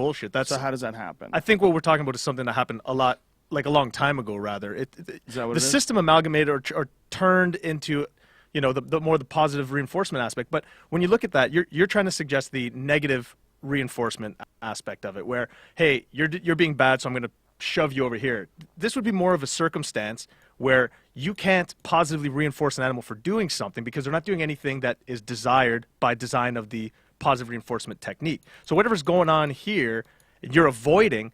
bullshit. So how does that happen? I think what we're talking about is something that happened a long time ago, rather. Is that what the it is? system amalgamated or turned into, the more the positive reinforcement aspect. But when you look at that, you're trying to suggest the negative reinforcement aspect of it, where, hey, you're being bad, so I'm going to shove you over here. This would be more of a circumstance where you can't positively reinforce an animal for doing something because they're not doing anything that is desired by design of the positive reinforcement technique. So whatever's going on here, you're avoiding.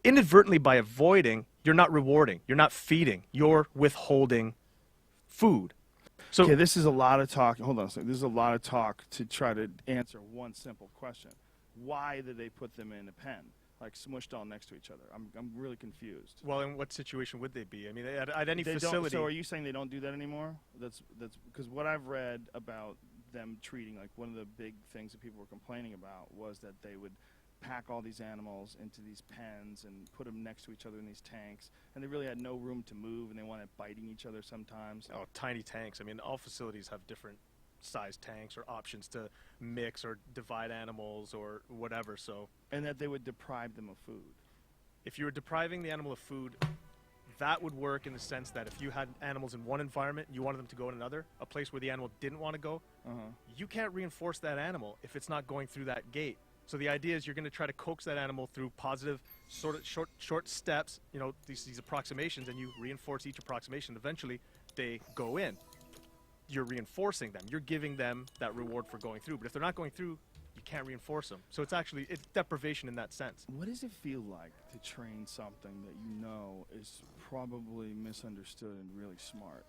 Inadvertently, by avoiding, you're not rewarding, you're not feeding, you're withholding food. So okay, this is a lot of talk. Hold on a second. This is a lot of talk to try to answer one simple question. Why did they put them in a pen, like smushed all next to each other? I'm really confused. well, in what situation would they be? I mean, at any facility. So are you saying they don't do that anymore? That's because what I've read about them treating, like one of the big things that people were complaining about was that they would pack all these animals into these pens and put them next to each other in these tanks, and they really had no room to move, and they wound up biting each other sometimes. Oh, tiny tanks. I mean, all facilities have different size tanks or options to mix or divide animals or whatever. So, And that they would deprive them of food. if you were depriving the animal of food, that would work in the sense that if you had animals in one environment, you wanted them to go in another, a place where the animal didn't want to go, you can't reinforce that animal if it's not going through that gate. So the idea is you're going to try to coax that animal through positive, sort of short steps, these approximations, and you reinforce each approximation. Eventually, they go in. You're reinforcing them. You're giving them that reward for going through. But if they're not going through, you can't reinforce them. So it's deprivation in that sense. What does it feel like to train something that you know is probably misunderstood and really smart?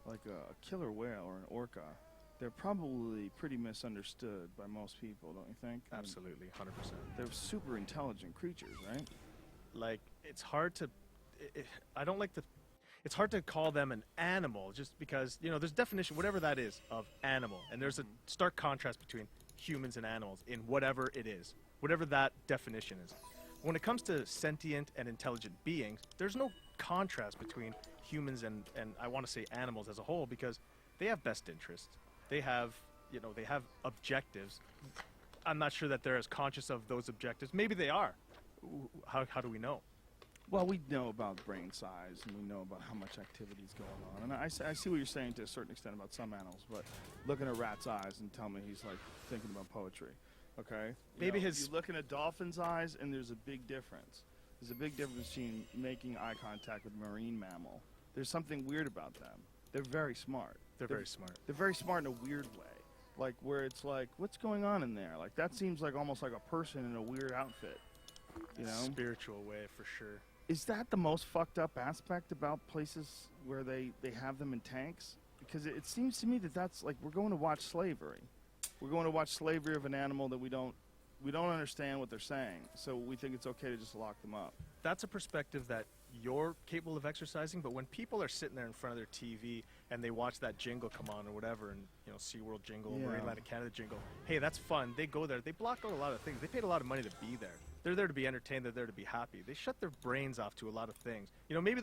Like a killer whale or an orca. They're probably pretty misunderstood by most people, don't you think? Absolutely, 100%. They're super intelligent creatures, right? Like, it's hard to, it's hard to call them an animal just because, there's definition, whatever that is, of animal. And there's a stark contrast between humans and animals in whatever it is, whatever that definition is. When it comes to sentient and intelligent beings, there's no contrast between humans and I want to say animals as a whole, because they have best interests. They have, they have objectives. I'm not sure that they're as conscious of those objectives. Maybe they are. How do we know? Well, we know about brain size, and we know about how much activity is going on. And I see what you're saying to a certain extent about some animals, but look in a rat's eyes and tell me he's, like, thinking about poetry, okay? Maybe you his... look in a dolphin's eyes, and there's a big difference. There's a big difference between making eye contact with a marine mammal. There's something weird about them. They're very smart. They're very smart. They're very smart in a weird way. Like, where it's like, what's going on in there? Like, that seems like almost like a person in a weird outfit, Spiritual way, for sure. Is that the most fucked up aspect about places where they have them in tanks? Because it seems to me that that's like, we're going to watch slavery. We're going to watch slavery of an animal that we don't understand what they're saying, so we think it's okay to just lock them up. That's a perspective that you're capable of exercising, but when people are sitting there in front of their TV and they watch that jingle come on or whatever, and SeaWorld jingle, Marine Atlantic Canada jingle, hey, that's fun. They go there. They block out a lot of things. They paid a lot of money to be there. They're there to be entertained. They're there to be happy. They shut their brains off to a lot of things. Maybe